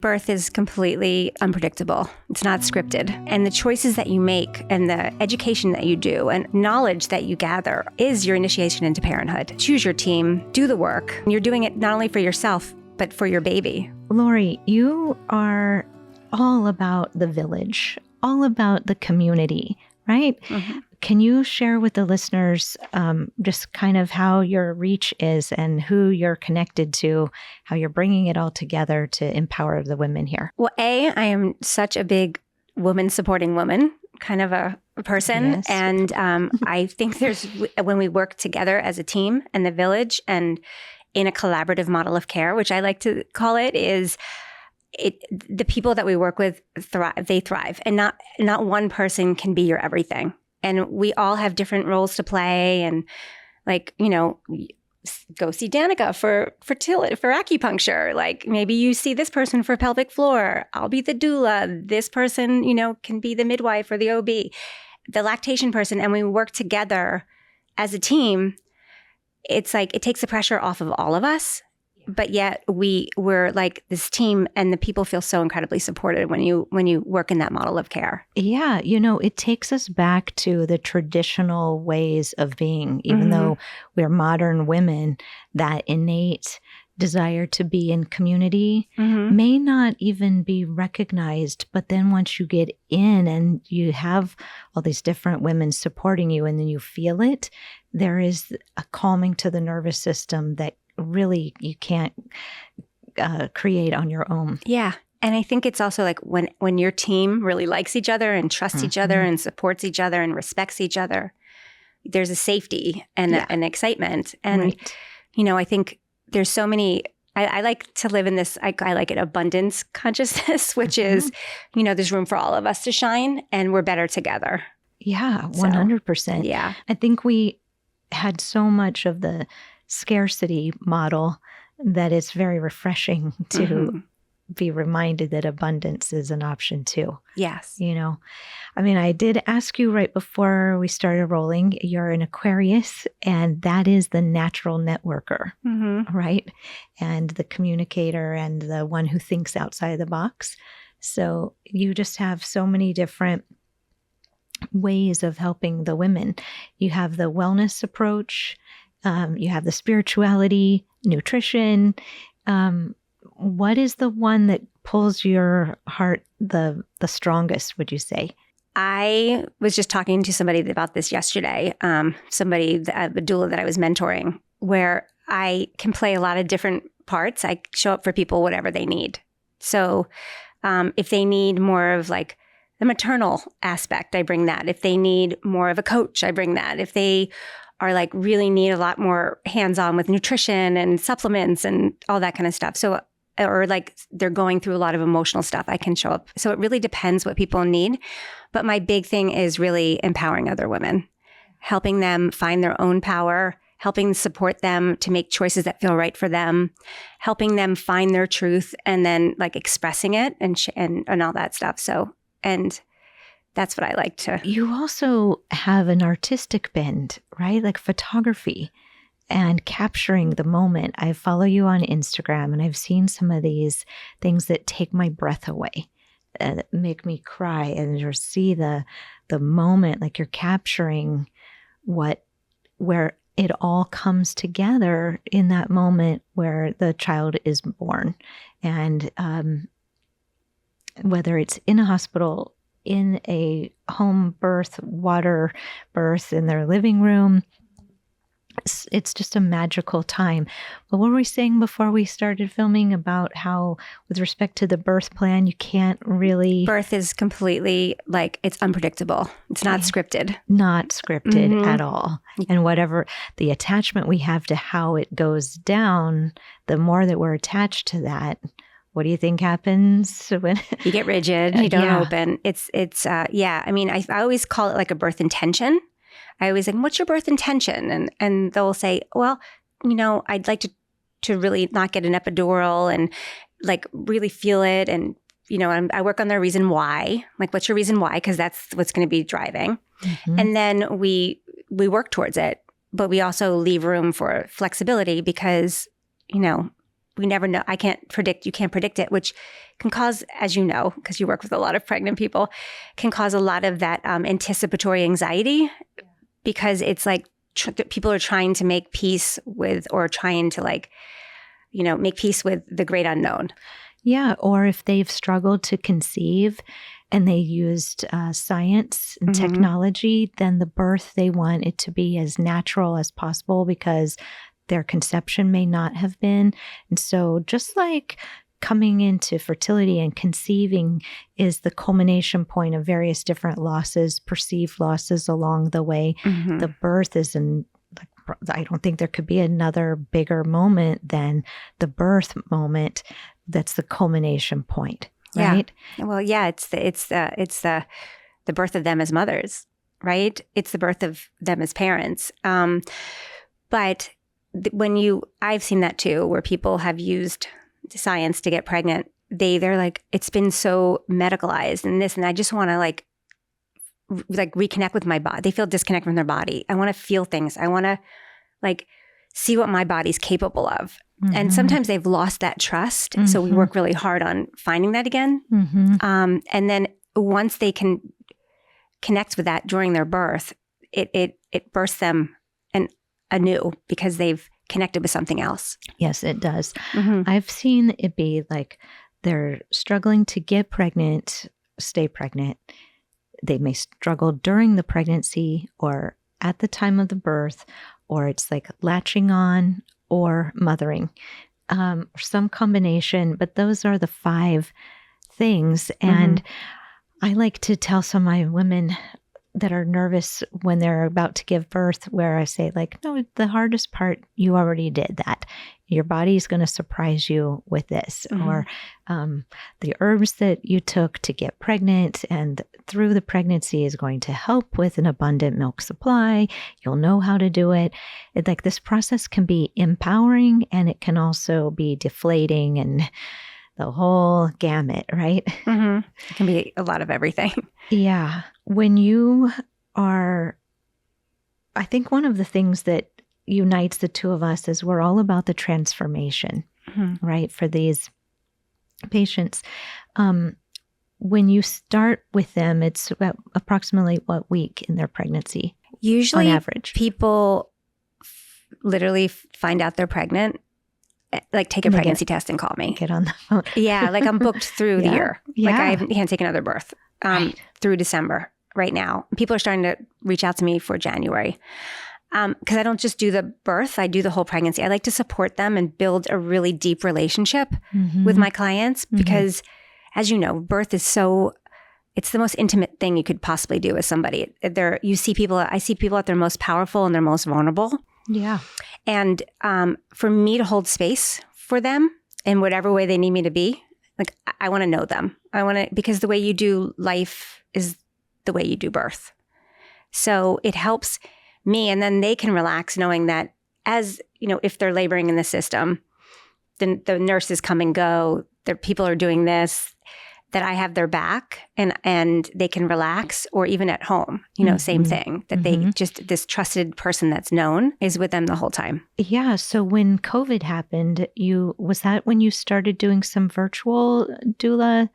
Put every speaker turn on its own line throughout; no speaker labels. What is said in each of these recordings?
Birth is completely unpredictable. It's not scripted. And the choices that you make and the education that you do and knowledge that you gather is your initiation into parenthood. Choose your team, do the work. You're doing it not only for yourself, but for your baby.
Lori, you are all about the village, all about the community, right? Mm-hmm. Can you share with the listeners just kind of how your reach is and who you're connected to, how you're bringing it all together to empower the women here?
Well, I am such a big woman supporting woman kind of a person. Yes. And I think when we work together as a team and the village and in a collaborative model of care, which I like to call it, is the people that we work with thrive. And not one person can be your everything. And we all have different roles to play. And go see Danica for fertility, for acupuncture. Like maybe you see this person for pelvic floor. I'll be the doula. This person, can be the midwife or the OB, the lactation person. And we work together as a team. It's like it takes the pressure off of all of us. But yet we're like this team, and the people feel so incredibly supported when you work in that model of care.
Yeah. It takes us back to the traditional ways of being, even mm-hmm. though we're modern women, that innate desire to be in community mm-hmm. may not even be recognized. But then once you get in and you have all these different women supporting you and then you feel it, there is a calming to the nervous system that really you can't create on your own.
Yeah. And I think it's also like when your team really likes each other and trusts mm-hmm. each other and supports each other and respects each other, there's a safety and an excitement. And, right. I think there's so many, I like to live in this, I like it, abundance consciousness, which mm-hmm. is, there's room for all of us to shine and we're better together.
Yeah, 100%.
So, yeah.
I think we had so much of the scarcity model that it's very refreshing to mm-hmm. be reminded that abundance is an option too.
Yes.
I did ask you right before we started rolling, you're an Aquarius, and that is the natural networker, mm-hmm. right? And the communicator and the one who thinks outside the box. So you just have so many different ways of helping the women. You have the wellness approach. You have the spirituality, nutrition. What is the one that pulls your heart the strongest, would you say?
I was just talking to somebody about this yesterday, a doula that I was mentoring, where I can play a lot of different parts. I show up for people, whatever they need. So if they need more of like the maternal aspect, I bring that. If they need more of a coach, I bring that. If they are like really need a lot more hands-on with nutrition and supplements and all that kind of stuff. So, or like they're going through a lot of emotional stuff, I can show up. So it really depends what people need. But my big thing is really empowering other women, helping them find their own power, helping support them to make choices that feel right for them, helping them find their truth and then like expressing it and all that stuff. So, and that's what I like to.
You also have an artistic bend, right? Like photography and capturing the moment. I follow you on Instagram and I've seen some of these things that take my breath away, make me cry, and you see the moment, like you're capturing where it all comes together in that moment where the child is born. And whether it's in a hospital, in a home birth, water birth in their living room, it's just a magical time. But what were we saying before we started filming about how, with respect to the birth plan, you can't really...
Birth is completely like, it's unpredictable. It's not scripted.
Not scripted mm-hmm. at all. And whatever the attachment we have to how it goes down, the more that we're attached to that, what do you think happens when
you get rigid? You don't open. It's I always call it like a birth intention. I always say, what's your birth intention? And they'll say, well, I'd like to really not get an epidural and like really feel it. And, I work on their reason why, like, what's your reason why? Because that's what's going to be driving. Mm-hmm. And then we work towards it, but we also leave room for flexibility because, we never know. You can't predict it, which can cause, as you know, because you work with a lot of pregnant people, can cause a lot of that anticipatory anxiety, because it's like people are trying to make peace with, or trying to like, make peace with the great unknown.
Yeah. Or if they've struggled to conceive and they used science and technology, then the birth, they want it to be as natural as possible because their conception may not have been. And so just like coming into fertility and conceiving is the culmination point of various different losses, perceived losses along the way, the birth is I don't think there could be another bigger moment than the birth moment. That's the culmination point, right?
Yeah. Well, yeah, it's the birth of them as mothers, right? It's the birth of them as parents. But I've seen that too, where people have used science to get pregnant. They're like, it's been so medicalized and this, and I just want to like reconnect with my body. They feel disconnected from their body. I want to feel things. I want to like see what my body's capable of. And sometimes they've lost that trust. So we work really hard on finding that again. And then once they can connect with that during their birth, it bursts them anew because they've connected with something else.
Yes, it does. I've seen it be like they're struggling to get pregnant, stay pregnant. They may struggle during the pregnancy or at the time of the birth, or it's like latching on or mothering, or some combination. But those are the 5 things. And I like to tell some of my women that are nervous when they're about to give birth, where I say like, no, the hardest part, you already did that. Your body's going to surprise you with this, or the herbs that you took to get pregnant and through the pregnancy is going to help with an abundant milk supply. You'll know how to do it. Like this process can be empowering and it can also be deflating and the whole gamut, right?
It can be a lot of everything.
Yeah. When you are, I think one of the things that unites the two of us is we're all about the transformation, right? For these patients. When you start with them, it's about approximately what week in their pregnancy?
Usually
on average.
People literally find out they're pregnant, like take a pregnancy test and call me.
Get on the phone.
Yeah, like I'm booked through the year.
Yeah.
Like I can't take another birth through December right now. People are starting to reach out to me for January. Because I don't just do the birth, I do the whole pregnancy. I like to support them and build a really deep relationship with my clients because, as you know, birth is it's the most intimate thing you could possibly do with somebody. I see people at their most powerful and their most vulnerable.
Yeah.
And for me to hold space for them in whatever way they need me to be, like I want to know them. Because the way you do life is the way you do birth. So it helps me, and then they can relax knowing that, as you know, if they're laboring in the system, then the nurses come and go, people are doing this, that I have their back and they can relax, or even at home, same thing, that they just, this trusted person that's known is with them the whole time.
Yeah. So when COVID happened, was that when you started doing some virtual doula?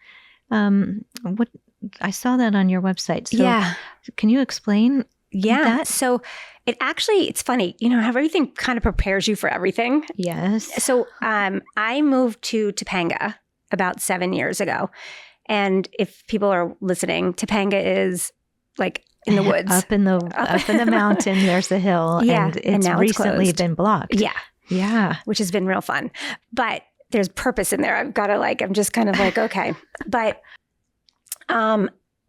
I saw that on your website. So
yeah.
Can you explain?
Yeah. So it's funny, how everything kind of prepares you for everything.
Yes.
So I moved to Topanga about 7 years ago. And if people are listening, Topanga is like in the woods.
Up in the mountain, there's a hill.
Yeah.
And
and now
recently
it's
been blocked.
Yeah.
Yeah.
Which has been real fun. But there's purpose in there. I've got to I'm just kind of like, okay. But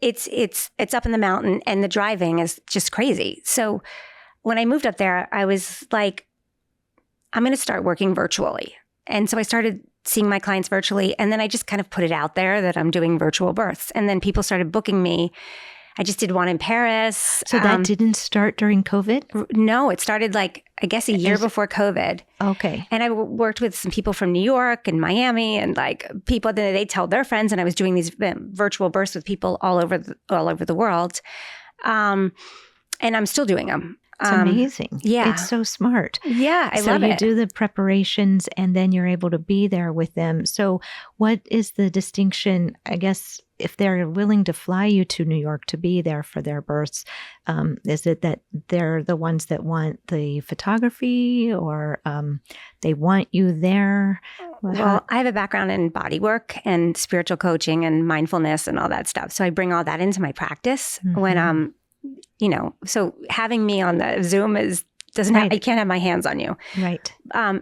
it's up in the mountain and the driving is just crazy. So when I moved up there, I was like, I'm going to start working virtually. And so I started seeing my clients virtually. And then I just kind of put it out there that I'm doing virtual births. And then people started booking me. I just did one in Paris.
So that didn't start during COVID?
No, it started a guess a year before COVID.
Okay.
And I worked with some people from New York and Miami and people that they tell their friends. And I was doing these virtual births with people all over the world. And I'm still doing them.
It's amazing.
Yeah.
It's so smart.
Yeah, I love it.
So you do the preparations and then you're able to be there with them. So what is the distinction, I guess, if they're willing to fly you to New York to be there for their births, is it that they're the ones that want the photography or they want you there?
Well, I have a background in body work and spiritual coaching and mindfulness and all that stuff. So I bring all that into my practice when so having me on the Zoom I can't have my hands on you.
Right.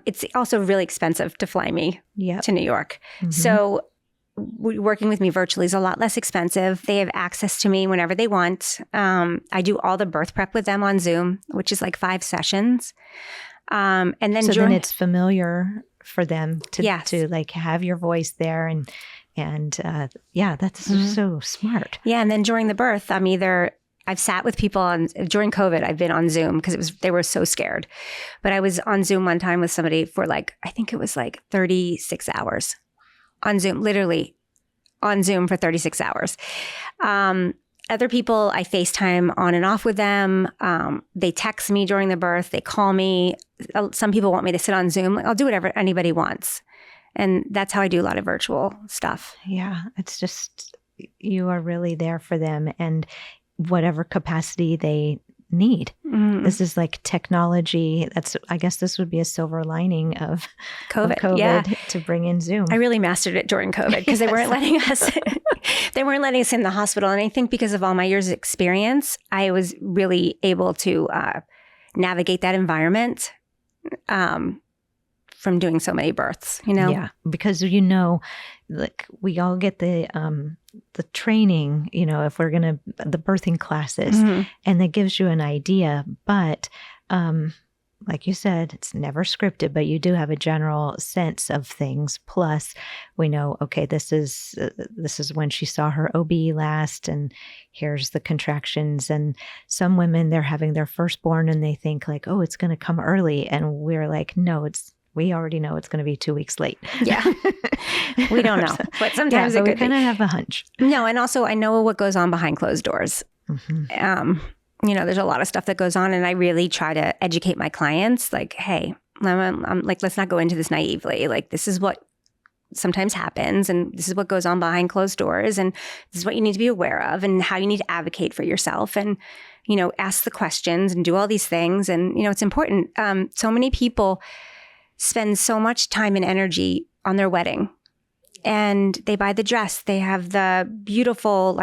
It's also really expensive to fly me to New York.
Mm-hmm.
So working with me virtually is a lot less expensive. They have access to me whenever they want. I do all the birth prep with them on Zoom, which is like 5 sessions. And then
then it's familiar for them to like have your voice there and that's so smart.
Yeah. And then during the birth, I've sat with people during COVID, I've been on Zoom because they were so scared. But I was on Zoom one time with somebody for I think it was 36 hours on Zoom, literally on Zoom for 36 hours. Other people, I FaceTime on and off with them. They text me during the birth. They call me. Some people want me to sit on Zoom. I'll do whatever anybody wants. And that's how I do a lot of virtual stuff.
Yeah. It's just, you are really there for them and whatever capacity they need. Mm. This is like technology. I guess this would be a silver lining of COVID to bring in Zoom.
I really mastered it during COVID because they weren't letting us in the hospital. And I think because of all my years of experience, I was really able to navigate that environment from doing so many births,
Yeah, because like we all get the training, if we're going to, the birthing classes, and that gives you an idea. But like you said, it's never scripted, but you do have a general sense of things. Plus, we know, okay, this is when she saw her OB last, and here's the contractions. And some women, they're having their firstborn, and they think like, oh, it's going to come early, and we're like, no, we already know it's going to be 2 weeks late.
Yeah. We don't know. But sometimes
we kind of have a hunch.
No, and also I know what goes on behind closed doors. Mm-hmm. There's a lot of stuff that goes on, and I really try to educate my clients like, hey, I'm like, let's not go into this naively. Like, this is what sometimes happens, and this is what goes on behind closed doors, and this is what you need to be aware of, and how you need to advocate for yourself, and ask the questions and do all these things. And it's important. So many people spend so much time and energy on their wedding, and they buy the dress, they have the beautiful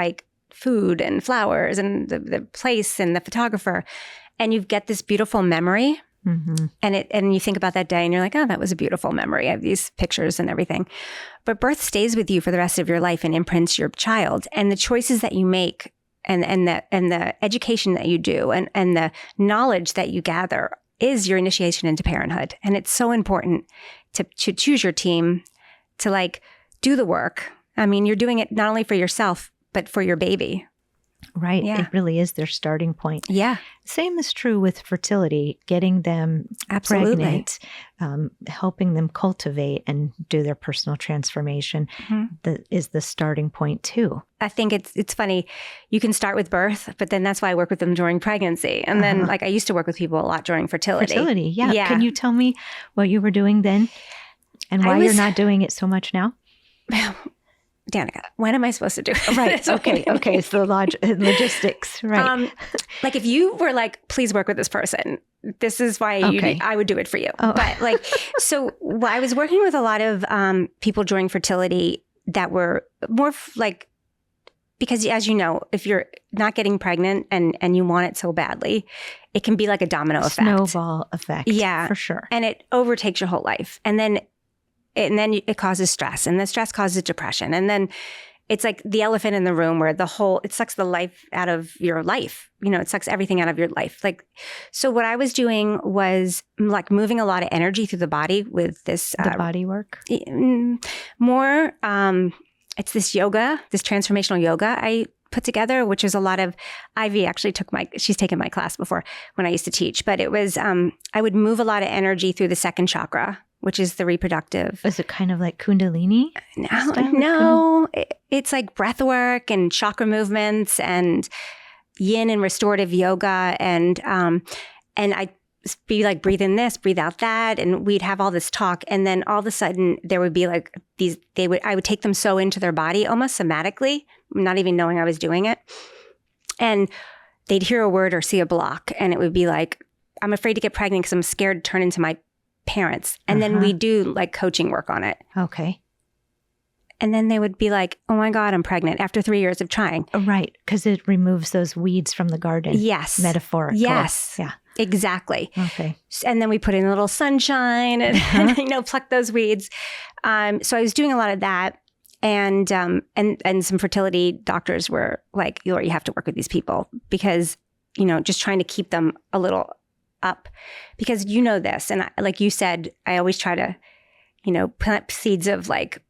food and flowers and the place and the photographer, and you get this beautiful memory. Mm-hmm. And you think about that day and you're like, oh, that was a beautiful memory. I have these pictures and everything. But birth stays with you for the rest of your life and imprints your child. And the choices that you make and the education that you do and the knowledge that you gather is your initiation into parenthood. And it's so important to choose your team, to do the work. I mean, you're doing it not only for yourself, but for your baby.
Right.
Yeah.
It really is their starting point.
Yeah.
Same is true with fertility, getting them pregnant, helping them cultivate and do their personal transformation. Mm-hmm. That is the starting point too.
I think it's funny. You can start with birth, but then that's why I work with them during pregnancy. And then I used to work with people a lot during fertility.
Yeah. Can you tell me what you were doing then and why you're not doing it so much now?
Danica, when am I supposed to do it?
Right. Okay. It's the logistics. Right.
If you were please work with this person, this is why I would do it for you. Oh. But so I was working with a lot of people during fertility that were more because as you know, if you're not getting pregnant and you want it so badly, it can be like a domino effect.
Snowball effect. Yeah. For sure.
And it overtakes your whole life. And then it causes stress, and the stress causes depression. And then it's like the elephant in the room where it sucks the life out of your life. It sucks everything out of your life. So what I was doing was moving a lot of energy through the body with this.
The body work?
More, it's this yoga, this transformational yoga I put together, which is a lot of, Ivy actually she's taken my class before when I used to teach, but it was, I would move a lot of energy through the second chakra, which is the reproductive.
Is it kind of like Kundalini?
No. It's like breath work and chakra movements and yin and restorative yoga. And And I'd be like, breathe in this, breathe out that. And we'd have all this talk. And then all of a sudden there would be like I would take them so into their body almost somatically, not even knowing I was doing it. And they'd hear a word or see a block. And it would be like, I'm afraid to get pregnant because I'm scared to turn into my parents. And then we do like coaching work on it.
Okay.
And then they would be like, oh my God, I'm pregnant after 3 years of trying.
Right. Because it removes those weeds from the garden.
Yes.
Metaphorical.
Yes.
Yeah.
Exactly.
Okay.
And then we put in a little sunshine and pluck those weeds. So I was doing a lot of that. And some fertility doctors were like, Lori, you have to work with these people because, just trying to keep them a little up because this. And like you said, I always try to, plant seeds of like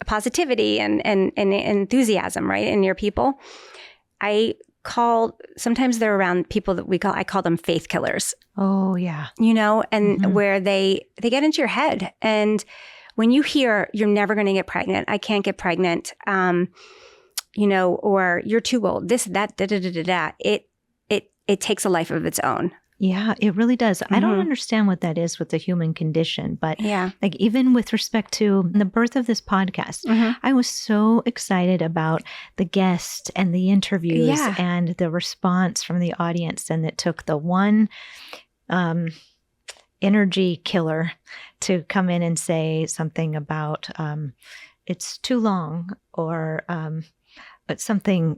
positivity and enthusiasm, right, in your people. Sometimes they're around people that I call them faith killers.
Oh, yeah.
And where they get into your head. And when you hear you're never going to get pregnant, I can't get pregnant, or you're too old, this, that, it takes a life of its own.
Yeah, it really does. I don't understand what that is with the human condition, but like even with respect to the birth of this podcast, I was so excited about the guests and the interviews and the response from the audience. And it took the one energy killer to come in and say something about it's too long or but something,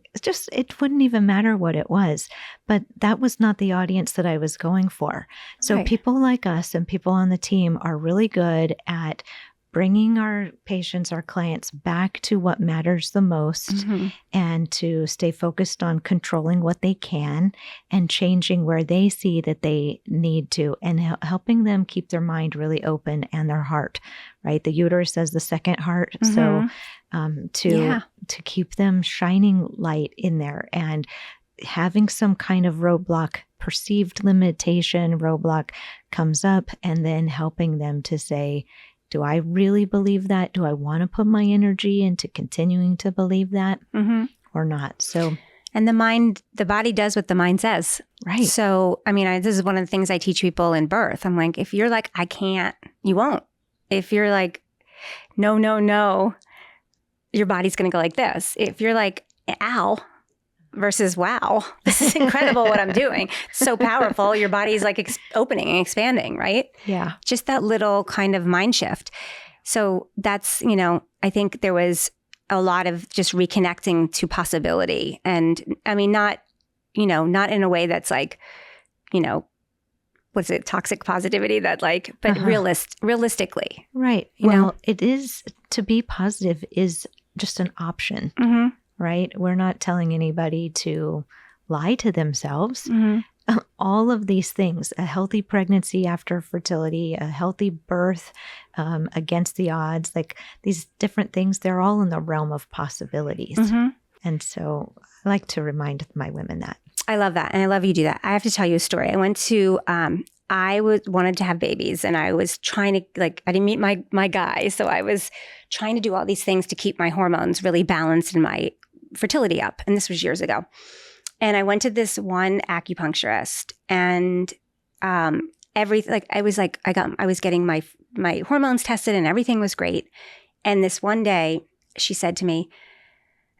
it wouldn't even matter what it was. But that was not the audience that I was going for. So people like us and people on the team are really good at bringing our patients, our clients back to what matters the most and to stay focused on controlling what they can and changing where they see that they need to and helping them keep their mind really open and their heart, right? The uterus as the second heart. So to keep them shining light in there and having some kind of roadblock, perceived limitation roadblock comes up and then helping them to say, do I really believe that? Do I want to put my energy into continuing to believe that or not? So,
and the body does what the mind says.
Right.
So, this is one of the things I teach people in birth. I'm like, if you're like, I can't, you won't. If you're like, no, your body's going to go like this. If you're like, ow, versus wow, this is incredible what I'm doing. It's so powerful. Your body's like opening and expanding, right?
Yeah. Just
that little kind of mind shift. So that's, I think there was a lot of just reconnecting to possibility. And not in a way that's like, what's it, toxic positivity that like, but realistically.
Right. It is, to be positive is just an option. Right? We're not telling anybody to lie to themselves. All of these things, a healthy pregnancy after fertility, a healthy birth against the odds, like these different things, they're all in the realm of possibilities. And so I like to remind my women that.
I love that. And I love you do that. I have to tell you a story. I went to, wanted to have babies and I was trying to I didn't meet my guy. So I was trying to do all these things to keep my hormones really balanced and my fertility up. And this was years ago. And I went to this one acupuncturist and I was getting my hormones tested and everything was great. And this one day she said to me,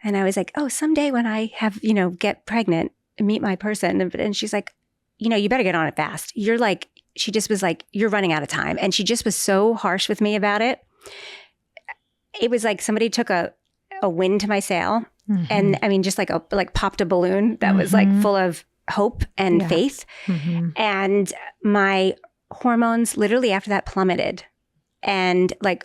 and I was like, oh, someday when I have, get pregnant, meet my person. And she's like, you better get on it fast. She just was like, you're running out of time. And she just was so harsh with me about it. It was like somebody took a wind to my sail. And just like popped a balloon that was like full of hope and faith. And my hormones literally after that plummeted. And I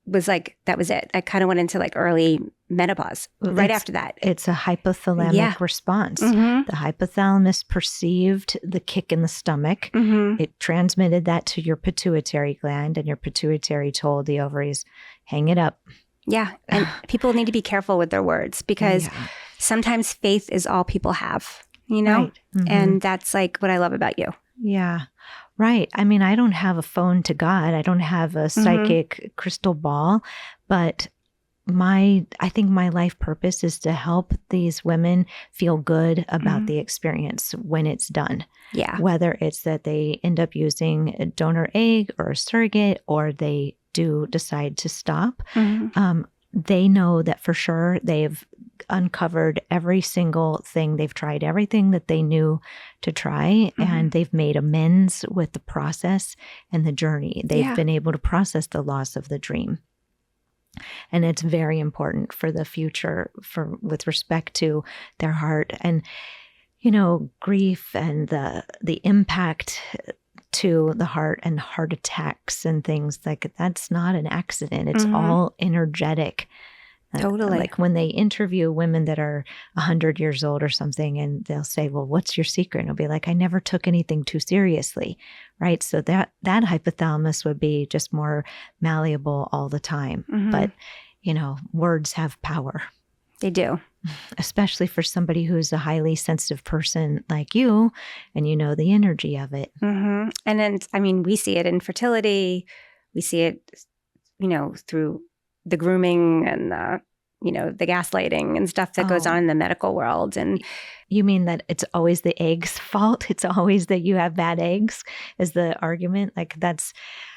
was like, that was it. I kind of went into like early menopause right after that.
It's a hypothalamic response. The hypothalamus perceived the kick in the stomach. It transmitted that to your pituitary gland and your pituitary told the ovaries, hang it up.
Yeah. And people need to be careful with their words because sometimes faith is all people have, Right. And that's like what I love about you.
Yeah. Right. I don't have a phone to God. I don't have a psychic crystal ball, but I think my life purpose is to help these women feel good about the experience when it's done.
Yeah.
Whether it's that they end up using a donor egg or a surrogate, or they do decide to stop. They know that for sure they've uncovered every single thing. They've tried everything that they knew to try, and they've made amends with the process and the journey. They've been able to process the loss of the dream. And it's very important for the future with respect to their heart and, grief and the impact to the heart and heart attacks and things like that's not an accident. It's all energetic.
Totally.
Like when they interview women that are 100 years old or something, and they'll say, well, what's your secret? And I'll be like, I never took anything too seriously. Right. So that hypothalamus would be just more malleable all the time. But, words have power.
They do.
Especially for somebody who's a highly sensitive person like you, and the energy of it.
And then, we see it in fertility. We see it, through the grooming and the gaslighting and stuff that goes on in the medical world. And
you mean that it's always the egg's fault? It's always that you have bad eggs is the argument? Like that's...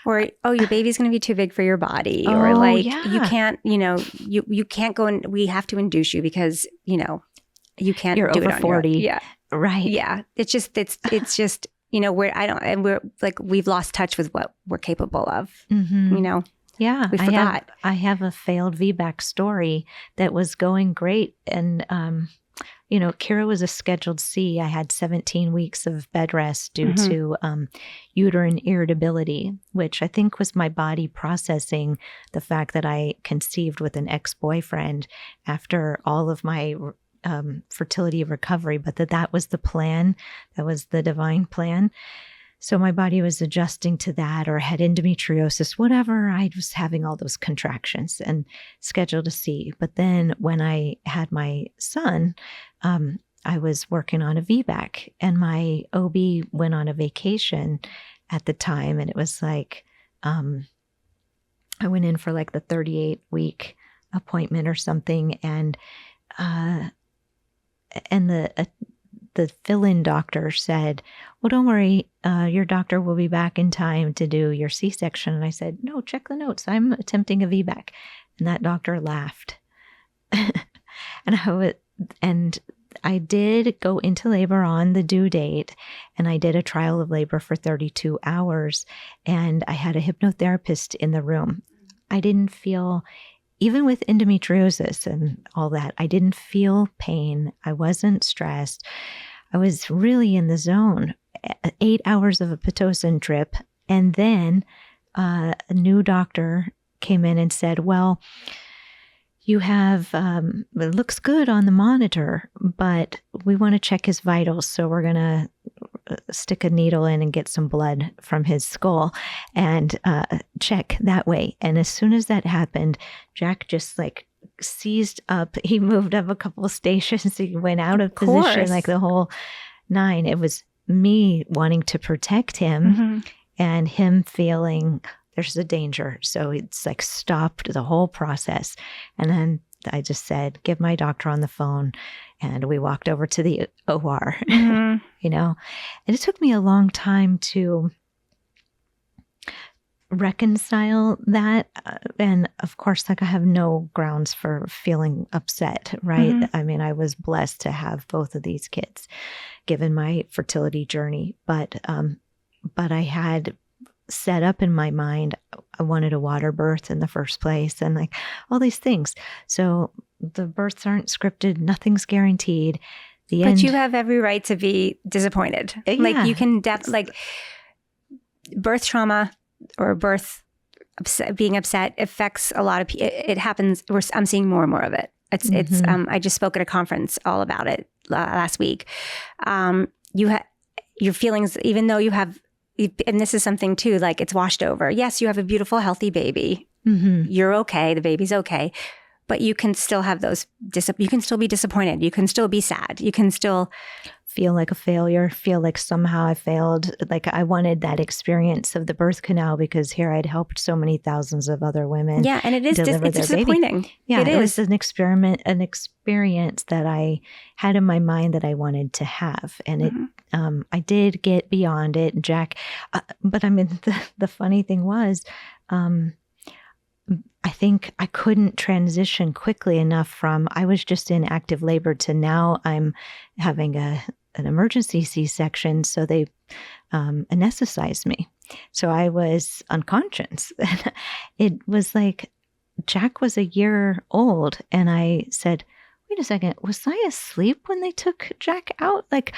Or, your baby's going to be too big for your body. Or you can't, you can't go and we have to induce you because, you can't
You're
do
over
it on
40.
Your own. Yeah.
Right.
Yeah. It's just, we're we've lost touch with what we're capable of,
Yeah,
we forgot.
I have a failed VBAC story that was going great. And, Kira was a scheduled C. I had 17 weeks of bed rest due to uterine irritability, which I think was my body processing the fact that I conceived with an ex-boyfriend after all of my fertility recovery, but that was the plan. That was the divine plan. So my body was adjusting to that, or had endometriosis, whatever. I was having all those contractions and scheduled to see. But then when I had my son, I was working on a VBAC, and my OB went on a vacation at the time. And it was like, I went in for like the 38-week appointment or something. And the fill-in doctor said, well, don't worry, your doctor will be back in time to do your C-section. And I said, no, check the notes. I'm attempting a VBAC. And that doctor laughed. And I did go into labor on the due date, and I did a trial of labor for 32 hours. And I had a hypnotherapist in the room. I didn't feel, even with endometriosis and all that, I didn't feel pain. I wasn't stressed. I was really in the zone. 8 hours of a Pitocin drip. And then a new doctor came in and said, well, you have, it looks good on the monitor, but we want to check his vitals. So we're going to stick a needle in and get some blood from his skull and check that way. And as soon as that happened, Jack just seized up. He moved up a couple of stations. He went out of position, like the whole 9. It was me wanting to protect him and him feeling there's a danger. So it's stopped the whole process. And then I just said, give my doctor on the phone. And we walked over to the OR, and it took me a long time to reconcile that. And of course, I have no grounds for feeling upset, right? I mean, I was blessed to have both of these kids given my fertility journey, but I had set up in my mind, I wanted a water birth in the first place, and all these things. So the births aren't scripted, nothing's guaranteed.
But you have every right to be disappointed.
Yeah.
You can birth trauma or being upset affects a lot of people. It happens. I'm seeing more and more of it. It's. I just spoke at a conference all about it last week. Your feelings, even though you have, and this is something too, it's washed over. Yes, you have a beautiful, healthy baby. You're okay. The baby's okay. but you can still have those, you can still be disappointed. You can still be sad. You can still
feel like a failure, feel like somehow I failed. Like I wanted that experience of the birth canal because here I'd helped so many thousands of other women.
Yeah, and it is it's disappointing.
Baby. Yeah, it was an experience that I had in my mind that I wanted to have. And it I did get beyond it, Jack. But I mean, the funny thing was, I think I couldn't transition quickly enough from I was just in active labor to now I'm having an emergency C-section. So they anesthetized me. So I was unconscious. It was like Jack was a year old. And I said, wait a second, was I asleep when they took Jack out? Like,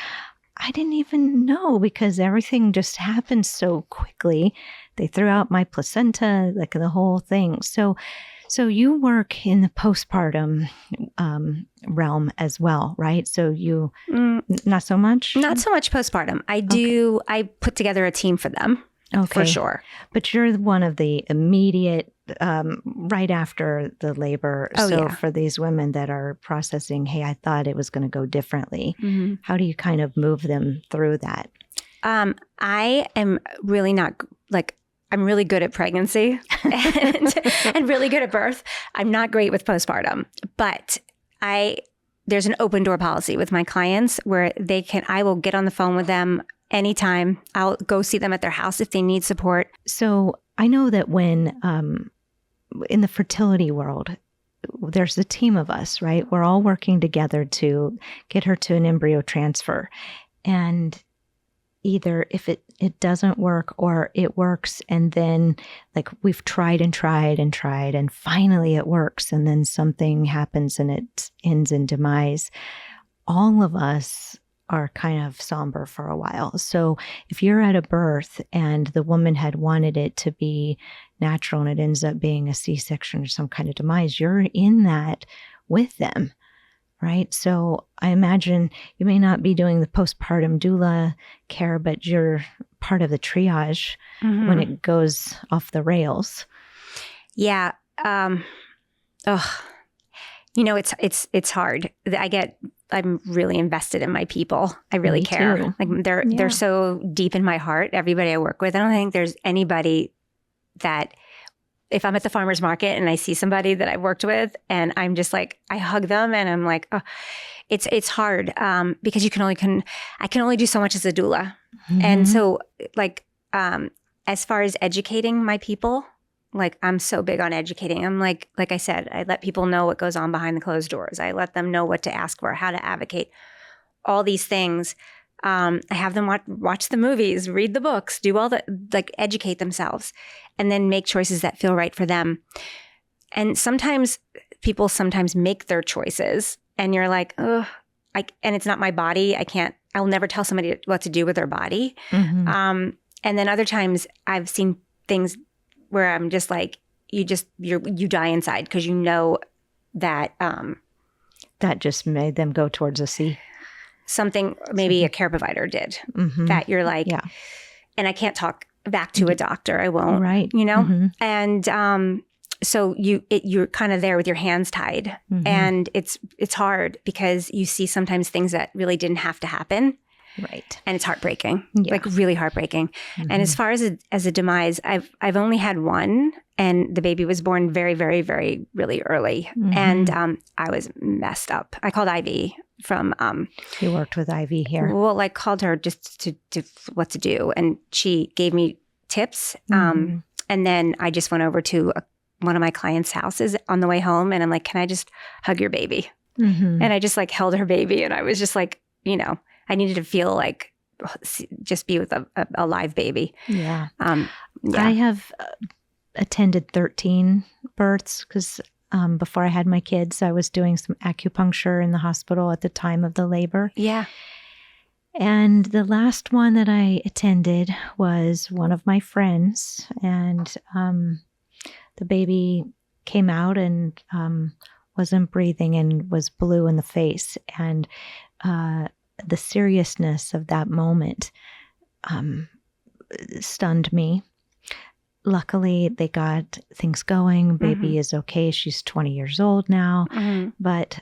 I didn't even know because everything just happened so quickly. They threw out my placenta, like the whole thing. So you work in the postpartum realm as well, right? So you, not so much?
Not so much postpartum. I put together a team for them, for sure.
But you're one of the immediate, right after the labor. For these women that are processing, hey, I thought it was going to go differently. How do you kind of move them through that?
I am really not I'm really good at pregnancy and really good at birth. I'm not great with postpartum, but there's an open door policy with my clients where I will get on the phone with them anytime. I'll go see them at their house if they need support.
So I know that when, in the fertility world, there's a team of us, right? We're all working together to get her to an embryo transfer. And either if it doesn't work or it works and then like we've tried and tried and tried and finally it works and then something happens and it ends in demise, all of us are kind of somber for a while. So if you're at a birth and the woman had wanted it to be natural and it ends up being a C-section or some kind of demise, you're in that with them. Right. So I imagine you may not be doing the postpartum doula care, but you're part of the triage when it goes off the rails. Yeah.
It's hard. I'm really invested in my people. I really care.
Too.
Like they're so deep in my heart. Everybody I work with. I don't think there's anybody that if I'm at the farmer's market and I see somebody that I've worked with and I'm just like, I hug them and I'm like, oh, it's hard because I can only do so much as a doula. And so like, as far as educating my people, like I'm so big on educating. I'm like I said, I let people know what goes on behind the closed doors. I let them know what to ask for, how to advocate, all these things. I have them watch the movies, read the books, do all the, like educate themselves and then make choices that feel right for them. And sometimes people make their choices and you're like, oh, and it's not my body. I'll never tell somebody what to do with their body. And then other times I've seen things where I'm just like, you die inside because you know that.
That just made them go towards a C.
Something maybe a care provider did that you're like, and I can't talk back to a doctor. I won't,
right?
You know? And so you're kind of there with your hands tied and it's hard because you see sometimes things that really didn't have to happen.
Right.
And it's heartbreaking, like really heartbreaking. And as far as a demise, I've only had one and the baby was born very, very, very, really early. And I was messed up. I called IV from
you worked with IV here.
Well, I called her just to what to do, and she gave me tips. And then I just went over to one of my clients' houses on the way home, and I'm like, "Can I just hug your baby?" And I just like held her baby, and I was just like, I needed to feel like just be with a live baby.
Yeah. I have attended 13 births because before I had my kids, I was doing some acupuncture in the hospital at the time of the labor.
Yeah.
And the last one that I attended was one of my friends. And the baby came out and wasn't breathing and was blue in the face. And the seriousness of that moment stunned me. luckily, they got things going. Baby is okay. She's 20 years old now. But,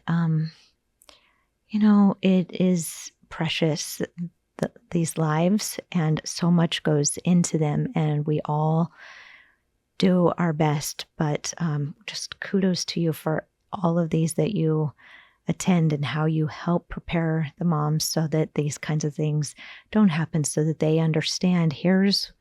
it is precious, these lives, and so much goes into them. And we all do our best. But just kudos to you for all of these that you attend and how you help prepare the moms so that these kinds of things don't happen, so that they understand here's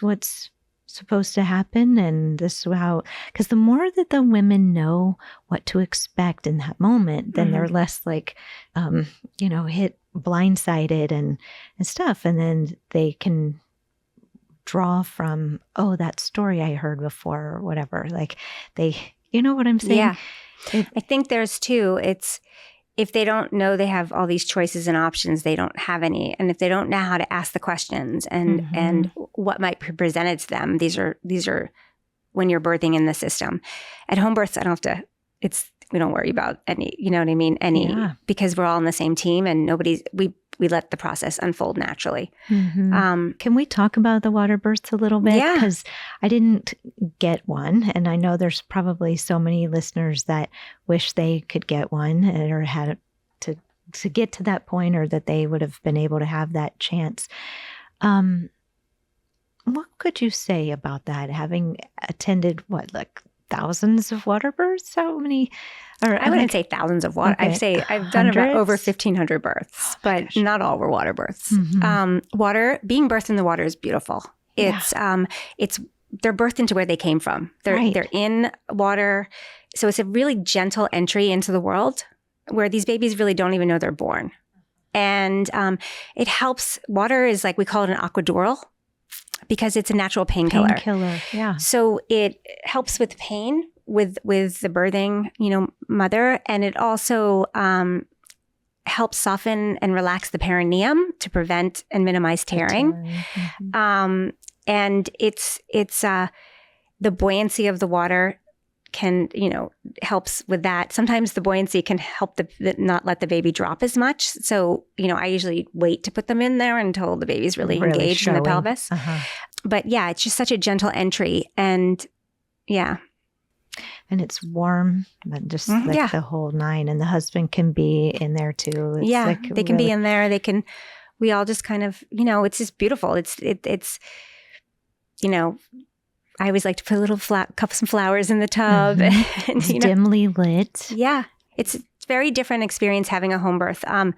what's supposed to happen, and this is how, because the more that the women know what to expect in that moment, then they're less like hit blindsided and stuff, and then they can draw from, oh, that story I heard before or whatever, like they, you know what I'm saying?
Yeah. I think there's two. It's if they don't know they have all these choices and options, they don't have any. And if they don't know how to ask the questions and what might be presented to them, these are when you're birthing in the system. At home births, I don't have to, we don't worry about any, you know what I mean? Because we're all on the same team and we let the process unfold naturally.
Can we talk about the water births a little bit?
Yeah.
Because I didn't get one. And I know there's probably so many listeners that wish they could get one or had to get to that point, or that they would have been able to have that chance. What could you say about that? Having attended thousands of water births? How many? Or
I wouldn't say thousands of water.
Okay.
I've done about over 1,500 births, but not all were water births. Being birthed in the water is beautiful. It's they're birthed into where they came from. They're in water, so it's a really gentle entry into the world where these babies really don't even know they're born, and it helps. Water is we call it an aquadural, because it's a natural painkiller.
Yeah.
So it helps with pain with the birthing, mother, and it also helps soften and relax the perineum to prevent and minimize tearing. And it's the buoyancy of the water can helps with that. Sometimes the buoyancy can help not let the baby drop as much. So I usually wait to put them in there until the baby's really engaged in the pelvis. But yeah, it's just such a gentle entry, and yeah.
And it's warm, but just the whole nine. And the husband can be in there too. It's
they can be in there. We all just kind of, it's just beautiful. It's I always like to put a little some flowers in the tub. And,
it's dimly lit.
Yeah. It's a very different experience having a home birth. And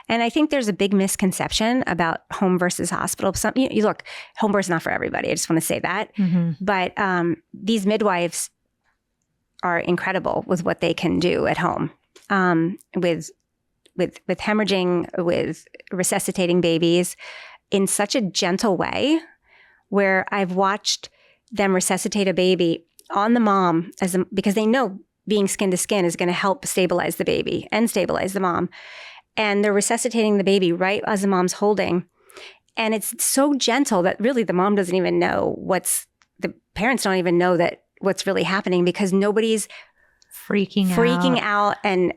I think there's a big misconception about home versus hospital. Look, home birth is not for everybody. I just want to say that. But these midwives are incredible with what they can do at home, with hemorrhaging, with resuscitating babies in such a gentle way, where I've watched them resuscitate a baby on the mom because they know being skin to skin is going to help stabilize the baby and stabilize the mom. And they're resuscitating the baby right as the mom's holding. And it's so gentle that really the mom doesn't even know the parents don't even know what's really happening, because nobody's freaking out and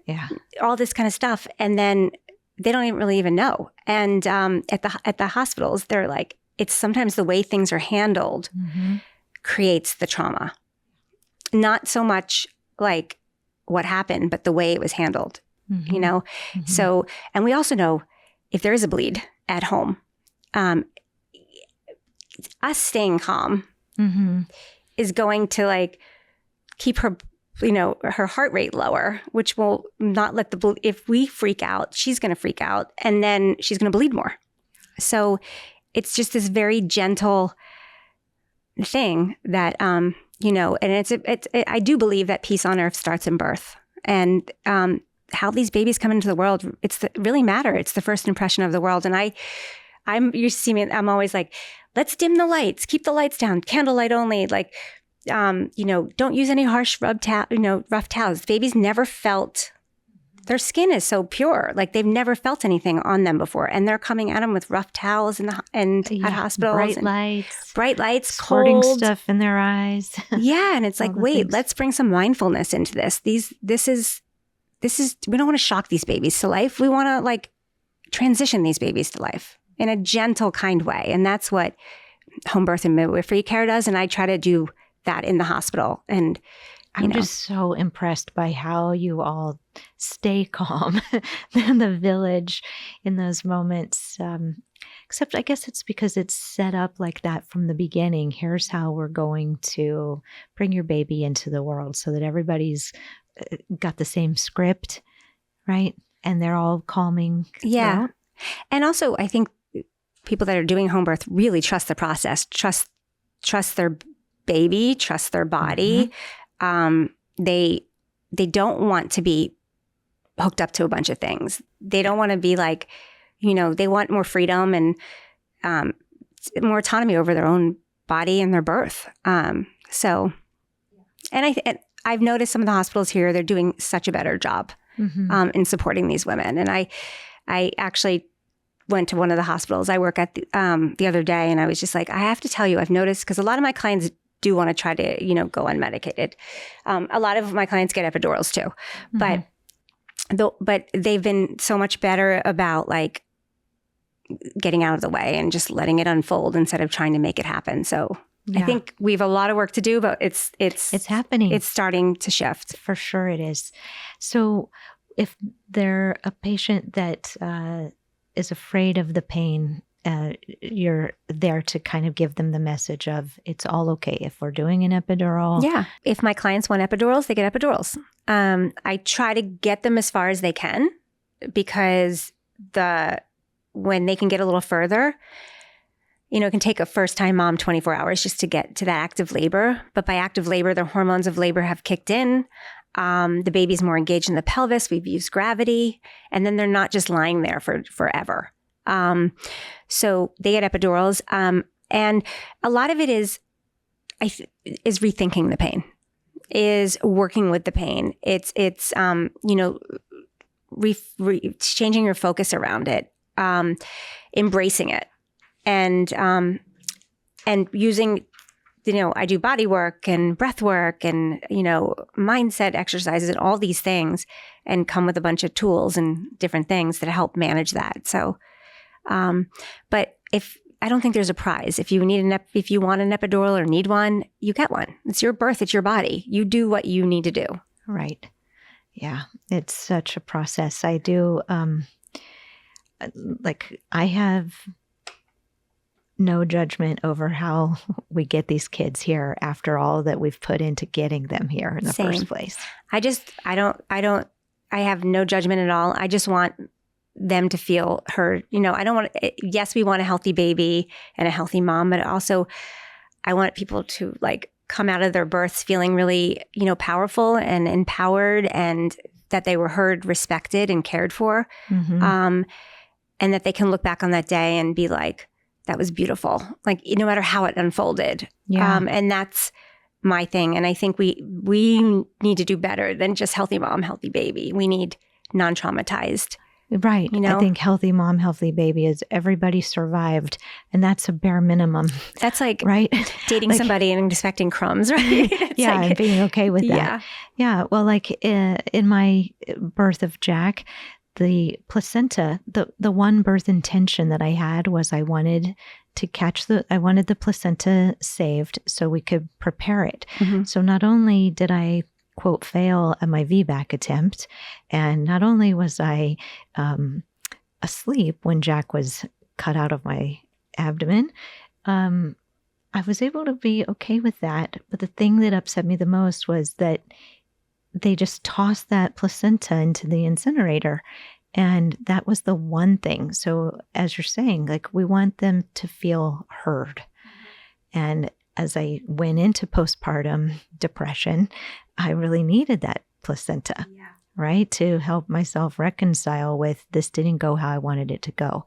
all this kind of stuff. And then they don't even know. And at the hospitals, they're like, it's sometimes the way things are handled creates the trauma. Not so much like what happened, but the way it was handled, So, and we also know if there is a bleed at home, us staying calm is going to keep her, her heart rate lower, which will not let if we freak out, she's going to freak out, and then she's going to bleed more. So it's just this very gentle thing that, and I do believe that peace on earth starts in birth, and how these babies come into the world, really matter. It's the first impression of the world. And you see me, I'm always like, let's dim the lights, keep the lights down, candlelight only. Don't use any harsh rough towels. Babies never felt, their skin is so pure. They've never felt anything on them before. And they're coming at them with rough towels at hospitals. Bright lights,
squirting
cold
stuff in their eyes.
Yeah. And it's wait, let's bring some mindfulness into this. This is, we don't want to shock these babies to life. We want to transition these babies to life in a gentle, kind way. And that's what home birth and midwifery care does. And I try to do that in the hospital. And
I'm just so impressed by how you all stay calm in the village in those moments. Except I guess it's because it's set up like that from the beginning. Here's how we're going to bring your baby into the world so that everybody's got the same script, right? And they're all calming.
Yeah.
throughout.
And also, I think people that are doing home birth really trust the process, trust their baby, trust their body. They don't want to be hooked up to a bunch of things. They don't want to be like, they want more freedom and more autonomy over their own body and their birth. And I've noticed some of the hospitals here, they're doing such a better job in supporting these women. And I actually went to one of the hospitals I work at the other day, and I was just like, I have to tell you, I've noticed, because a lot of my clients do want to try to, go unmedicated. A lot of my clients get epidurals too, but they've been so much better about like getting out of the way and just letting it unfold instead of trying to make it happen. So I think we have a lot of work to do, but it's
happening.
It's starting to shift.
For sure it is. So if they're a patient that is afraid of the pain, you're there to kind of give them the message of it's all okay if we're doing an epidural.
Yeah. If my clients want epidurals, they get epidurals. I try to get them as far as they can, because when they can get a little further, it can take a first-time mom 24 hours just to get to that active labor. But by active labor, the hormones of labor have kicked in. The baby's more engaged in the pelvis. We've used gravity. And then they're not just lying there for forever. So they get epidurals. And a lot of it is rethinking the pain, is working with the pain. It's changing your focus around it, embracing it, and using, I do body work and breath work and, mindset exercises and all these things, and come with a bunch of tools and different things that help manage that. So, but I don't think there's a prize. If you if you want an epidural or need one, you get one. It's your birth. It's your body. You do what you need to do.
Right. Yeah. It's such a process. I do, I have no judgment over how we get these kids here after all that we've put into getting them here in the first place. I have no judgment at all. I just want them to feel heard. I don't want, yes, we want a healthy baby and a healthy mom, but also I want people to like come out of their births feeling really, powerful and empowered, and that they were heard, respected, and cared for. And that they can look back on that day and be like, that was beautiful. Like, no matter how it unfolded. Yeah. And that's my thing. And I think we need to do better than just healthy mom, healthy baby. We need non-traumatized. Right. I think healthy mom, healthy baby is everybody survived. And that's a bare minimum. That's
like
right?
dating somebody and expecting crumbs, right?
And being okay with that. Yeah. Well, like in my birth of Jack, the placenta, the one birth intention that I had was I wanted the placenta saved so we could prepare it. So not only did I, quote, fail at my VBAC attempt, and not only was I asleep when Jack was cut out of my abdomen, I was able to be okay with that. But the thing that upset me the most was that they just tossed that placenta into the incinerator. And that was the one thing. So as you're saying, like, we want them to feel heard. And as I went into postpartum depression, I really needed that placenta, right? To help myself reconcile with this didn't go how I wanted it to go.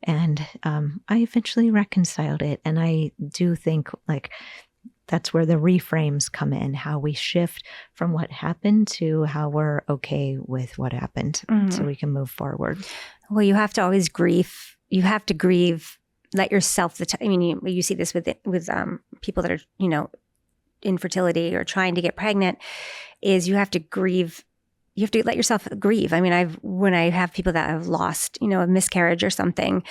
And I eventually reconciled it. And I do think like that's where the reframes come in, how we shift from what happened to how we're okay with what happened so we can move forward.
Well, you have to always grieve. You have to grieve. Let yourself the time. I mean, you see this with people that are, infertility or trying to get pregnant, is you have to grieve. You have to let yourself grieve. I mean, when I have people that have lost, a miscarriage or something,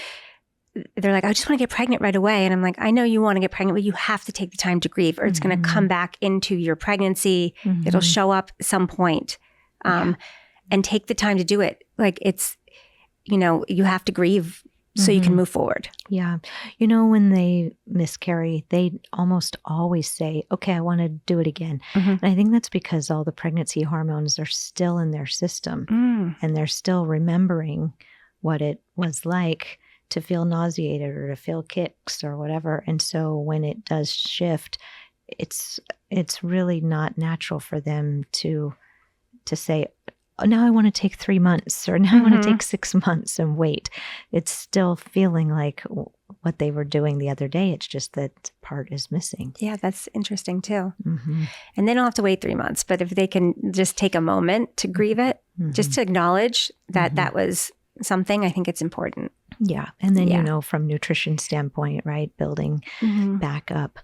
they're like, I just want to get pregnant right away. And I'm like, I know you want to get pregnant, but you have to take the time to grieve or it's going to come back into your pregnancy. It'll show up at some point. And take the time to do it. Like it's, you have to grieve so you can move forward.
Yeah. When they miscarry, they almost always say, okay, I want to do it again. And I think that's because all the pregnancy hormones are still in their system and they're still remembering what it was like to feel nauseated or to feel kicks or whatever. And so when it does shift, it's really not natural for them to say, oh, now I want to take 3 months or now I want to take 6 months and wait. It's still feeling like what they were doing the other day. It's just that part is missing.
Yeah, that's interesting too. And they don't have to wait 3 months, but if they can just take a moment to grieve it, just to acknowledge that that was something, I think it's important.
Yeah. And then, from nutrition standpoint, right, building back up.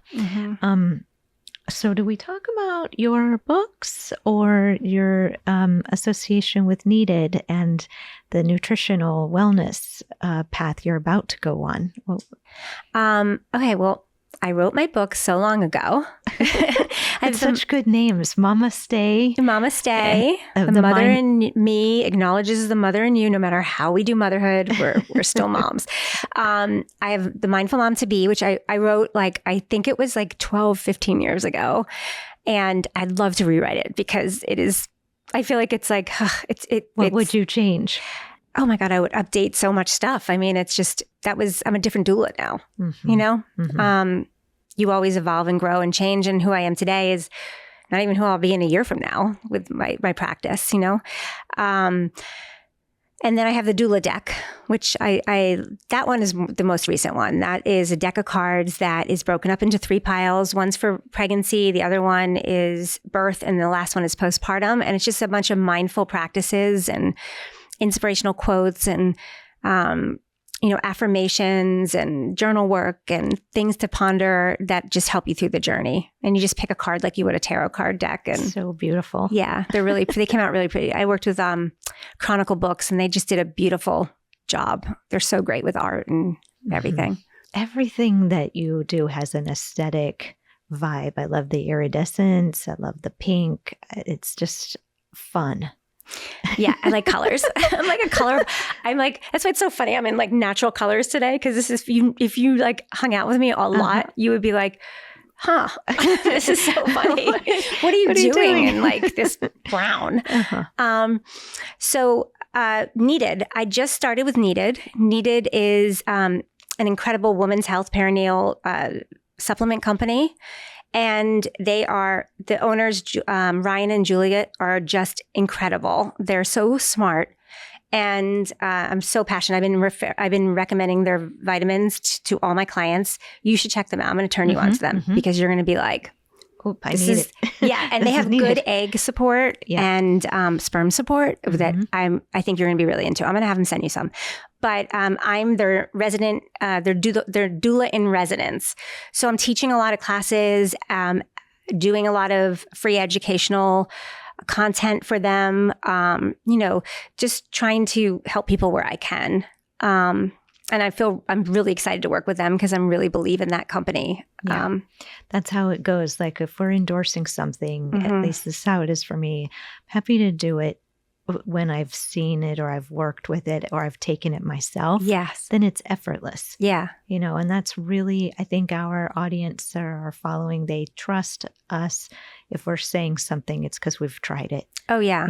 So do we talk about your books or your association with Needed and the nutritional wellness path you're about to go on?
Okay, well, I wrote my book so long ago.
It's such good names. Mama Stay.
Mama Stay. The Mother in Me acknowledges the mother in you. No matter how we do motherhood, we're still moms. I have The Mindful Mom to Be, which I wrote I think it was 12, 15 years ago. And I'd love to rewrite it because I feel like it's
What would you change?
Oh my God, I would update so much stuff. I mean, it's just, I'm a different doula now, You always evolve and grow and change. And who I am today is not even who I'll be in a year from now with my practice, And then I have the Doula deck, which that one is the most recent one. That is a deck of cards that is broken up into 3 piles. One's for pregnancy, the other one is birth, and the last one is postpartum. And it's just a bunch of mindful practices and inspirational quotes and, affirmations and journal work and things to ponder that just help you through the journey. And you just pick a card like you would a tarot card deck. And
so beautiful.
Yeah, they came out really pretty. I worked with Chronicle Books and they just did a beautiful job. They're so great with art and everything.
Everything that you do has an aesthetic vibe. I love the iridescence. I love the pink. It's just fun.
Yeah, I like colors. I'm like a color. That's why it's so funny. I'm in natural colors today because this is if you hung out with me a lot, you would be like, huh, this is so funny. What are you doing in this brown? So Needed. I just started with Needed. Needed is an incredible women's health perinatal supplement company. And the owners, Ryan and Juliet, are just incredible. They're so smart. And I'm so passionate. I've been recommending their vitamins to all my clients. You should check them out. I'm going to turn you on to them because you're going to be like,
"Oop, I need it."
Yeah, and they have good egg support and sperm support that I think you're going to be really into. I'm going to have them send you some. But I'm their resident, their doula in residence. So I'm teaching a lot of classes, doing a lot of free educational content for them, just trying to help people where I can. And I'm really excited to work with them because I really believe in that company.
Yeah. That's how it goes. If we're endorsing something, at least this is how it is for me, I'm happy to do it when I've seen it or I've worked with it or I've taken it myself.
Yes.
Then it's effortless.
Yeah.
And that's really, I think our audience are following, they trust us. If we're saying something, it's because we've tried it.
Oh yeah.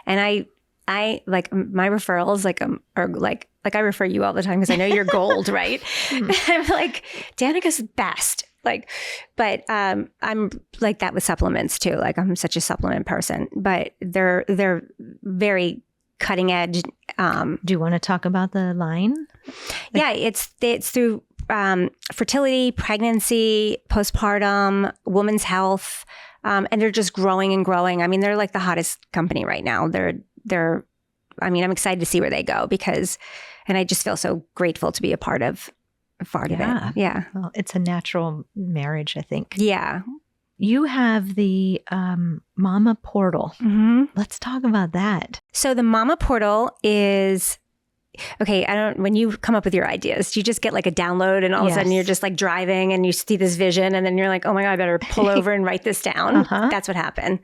And I my referrals, I refer you all the time because I know you're gold, right? I'm like, Danica's best. But I'm like that with supplements too. I'm such a supplement person, but they're very cutting edge.
Do you want to talk about the line?
Yeah, it's through fertility, pregnancy, postpartum, women's health, and they're just growing and growing. I mean, they're the hottest company right now. I'm excited to see where they go and I just feel so grateful to be a part of it. Yeah.
Well, it's a natural marriage, I think.
Yeah.
You have the Mama Portal. Let's talk about that.
So the Mama Portal is okay, when you come up with your ideas, do you just get like a download and all of a sudden you're just like driving and you see this vision and then you're like, oh my God, I better pull over and write this down. That's what happened.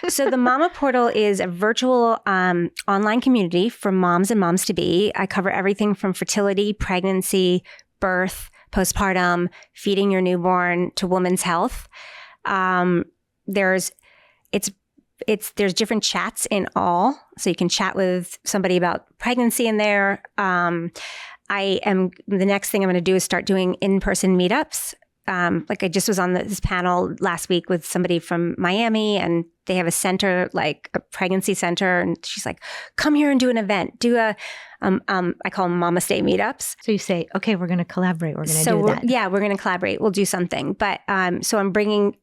So the Mama Portal is a virtual online community for moms and moms to be. I cover everything from fertility, pregnancy, birth, postpartum, feeding your newborn to women's health. There's different chats in all. So you can chat with somebody about pregnancy in there. The next thing I'm going to do is start doing in-person meetups. Like I just was on this panel last week with somebody from Miami, and they have a center, like a pregnancy center. And she's like, come here and do an event. I call them Mama Stay meetups.
So you say, okay, we're going to collaborate. We're going to do that.
Yeah, we're going to collaborate. We'll do something. But so I'm bringing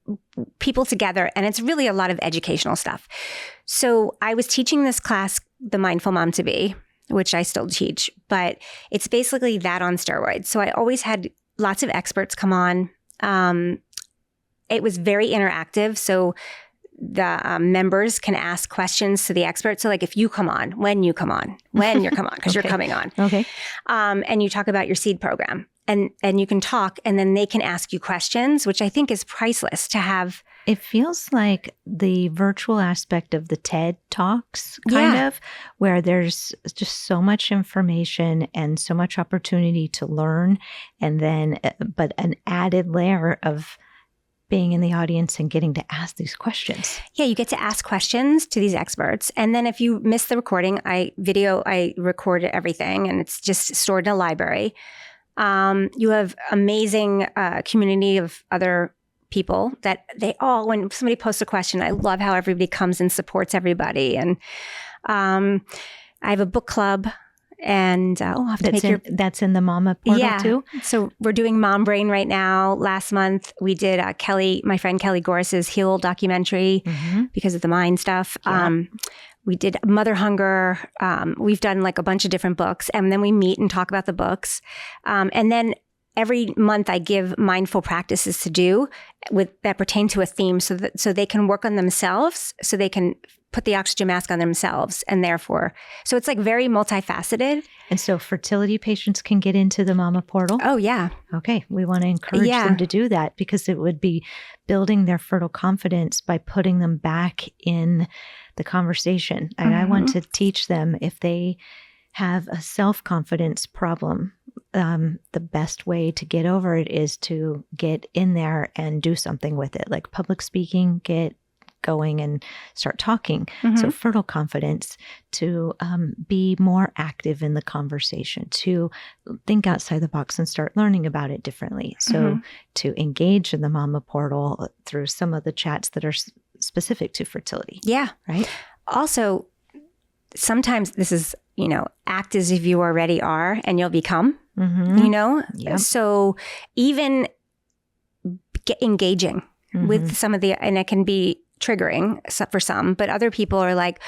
people together, and it's really a lot of educational stuff. So I was teaching this class, The Mindful Mom to Be, which I still teach, but it's basically that on steroids. So I always had lots of experts come on. It was very interactive. So the members can ask questions to the experts. So like if you come on, when you come on, because you're coming on.
Okay.
And you talk about your seed program and you can talk, and then they can ask you questions, which I think is priceless to have.
It feels like the virtual aspect of the TED Talks kind of, where there's just so much information and so much opportunity to learn. And then, but an added layer of being in the audience and getting to ask these questions. Yeah,
you get to ask questions to these experts. And then if you miss the recording, I record everything, and it's just stored in a library. You have amazing community of other people that when somebody posts a question, I love how everybody comes and supports everybody. And I have a book club. And I'll have to
that's in the Mama Portal too?
So we're doing Mom Brain right now. Last month we did my friend Kelly Goris's Heal documentary because of the mind stuff. Yeah. We did Mother Hunger. We've done like a bunch of different books, and then we meet and talk about the books. And then every month I give mindful practices to do that pertain to a theme so they can work on themselves, so they can put the oxygen mask on themselves, and therefore, so it's like very multifaceted.
And so fertility patients can get into the Mama Portal?
Oh, yeah.
Okay. We want to encourage them to do that, because it would be building their fertile confidence by putting them back in the conversation. And I want to teach them, if they have a self-confidence problem, the best way to get over it is to get in there and do something with it, like public speaking, get going and start talking. So fertile confidence, to be more active in the conversation, to think outside the box and start learning about it differently. So to engage in the Mama Portal through some of the chats that are specific to fertility.
Yeah.
Right.
Also, sometimes this is, act as if you already are and you'll become,
Yep.
So even engaging with some of and it can be triggering for some, but other people are like,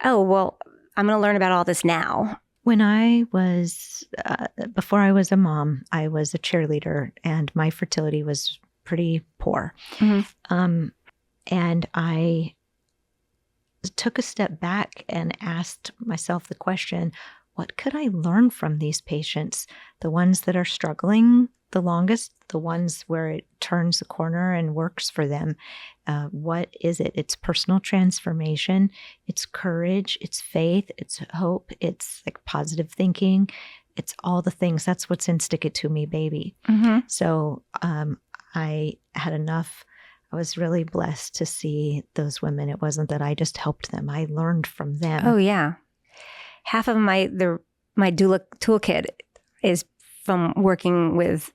oh, well, I'm going to learn about all this now.
When I was, before I was a mom, I was a cheerleader, and my fertility was pretty poor. And I took a step back and asked myself the question, what could I learn from these patients? The ones that are struggling the longest, the ones where it turns the corner and works for them. What is it? It's personal transformation. It's courage. It's faith. It's hope. It's like positive thinking. It's all the things. That's what's in Stick It To Me, Baby. So I had enough. I was really blessed to see those women. It wasn't that I just helped them. I learned from them.
Oh, yeah. Half of my doula toolkit is from working with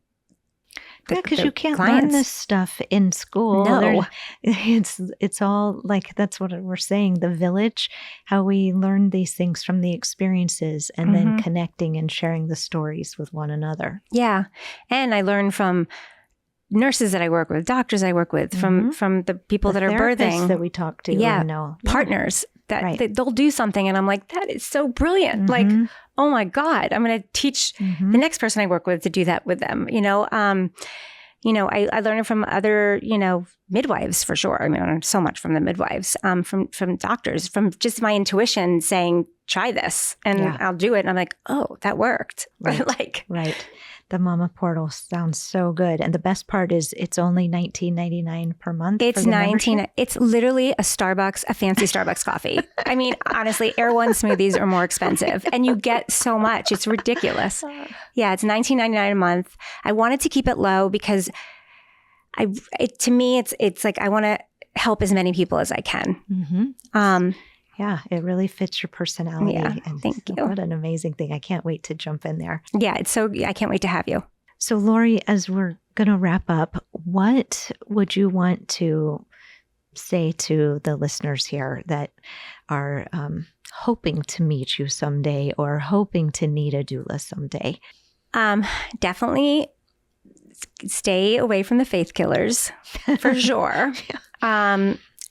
because you can't
clients.
learn this stuff in school.
No.
It's all like, that's what we're saying, the village, how we learn these things from the experiences, and then connecting and sharing the stories with one another.
Yeah. And I learn from nurses that I work with, doctors I work with, from the people that are birthing.
That we talk to.
Yeah.
And know.
Partners that they'll do something, and I'm like, that is so brilliant. Like, oh my God, I'm going to teach the next person I work with to do that with them. I learn it from other, midwives for sure. I mean, I learned so much from the midwives, from doctors, from just my intuition saying, try this and I'll do it. And I'm like, oh, that worked.
Right. Right. The Mama Portal sounds so good. And the best part is it's only $19.99 per month.
It's $19. It's literally a fancy Starbucks coffee. I mean, honestly, Air One smoothies are more expensive and you get so much. It's ridiculous. Yeah, it's $19.99 a month. I wanted to keep it low because to me, it's like I want to help as many people as I can.
Mm-hmm. Yeah, it really fits your personality.
Yeah,
and
thank you.
What an amazing thing. I can't wait to jump in there.
Yeah, I can't wait to have you.
So Lori, as we're going to wrap up, what would you want to say to the listeners here that are hoping to meet you someday or hoping to need a doula someday?
Definitely stay away from the faith killers, for sure.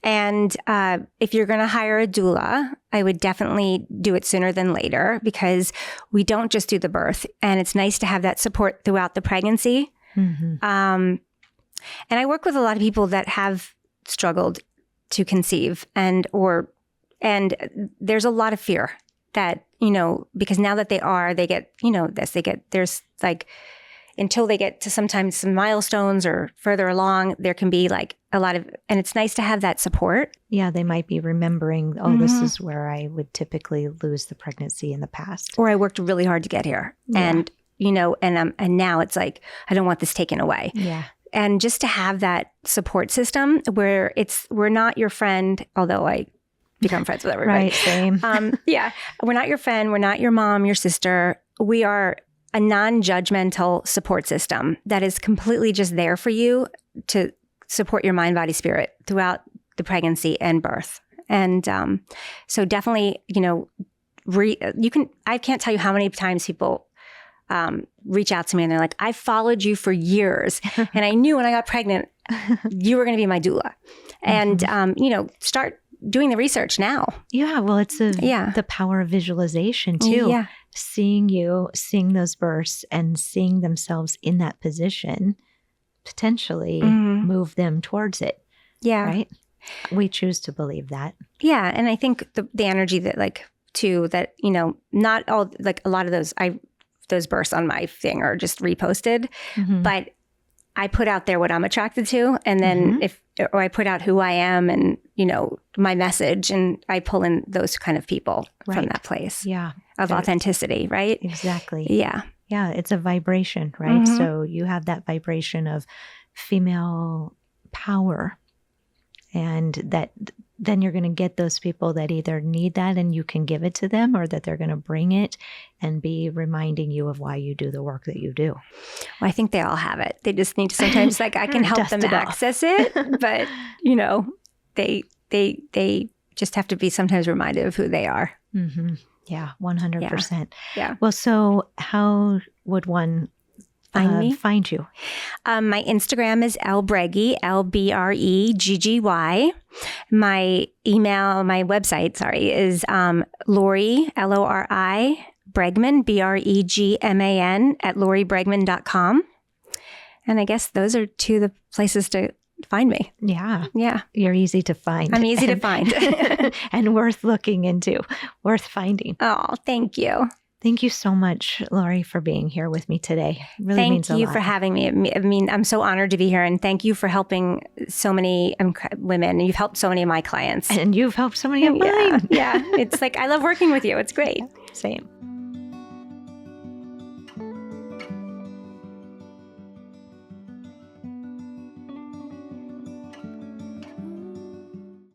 And if you're going to hire a doula, I would definitely do it sooner than later because we don't just do the birth. And it's nice to have that support throughout the pregnancy. Mm-hmm. And I work with a lot of people that have struggled to conceive and there's a lot of fear that, because now that they get, there's like, until they get to sometimes some milestones or further along, there can be like a lot of, and it's nice to have that support.
Yeah, they might be remembering, this is where I would typically lose the pregnancy in the past.
Or I worked really hard to get here. Yeah. And, and now it's like, I don't want this taken away.
Yeah.
And just to have that support system where we're not your friend, although I become friends with everybody.
Right, same.
Yeah. We're not your friend. We're not your mom, your sister. We are a non-judgmental support system that is completely just there for you to support your mind, body, spirit throughout the pregnancy and birth. And so definitely, I can't tell you how many times people reach out to me and they're like, I followed you for years and I knew when I got pregnant, you were going to be my doula. And, start doing the research now.
Yeah. Well, it's the power of visualization too.
Yeah.
Seeing those births and seeing themselves in that position, potentially move them towards it.
Yeah.
Right. We choose to believe that.
Yeah. And I think the energy that not all, like a lot of those births on my thing are just reposted, but I put out there what I'm attracted to. And then or I put out who I am and, my message, and I pull in those kind of people from that place of authenticity, right?
Exactly.
Yeah.
Yeah. It's a vibration, right? So you have that vibration of female power, and that then you're going to get those people that either need that and you can give it to them, or that they're going to bring it and be reminding you of why you do the work that you do.
Well, I think they all have it. They just need to sometimes, like, I can help them access it, but they just have to be sometimes reminded of who they are.
Mm-hmm. Yeah, 100%.
Yeah.
Well, so how would one find you?
My Instagram is LBreggy, LBREGGY. My website, is Lori, LORI, Bregman, BREGMAN at LoriBregman.com. And I guess those are two of the places to find me.
Yeah.
Yeah.
You're easy to find.
I'm easy to find.
And worth looking into, worth finding.
Oh, thank you.
Thank you so much, Lori, for being here with me today. It really means a lot.
Thank you for having me. I mean, I'm so honored to be here, and thank you for helping so many women. You've helped so many of my clients.
And you've helped so many of mine.
Yeah. It's like, I love working with you. It's great.
Same.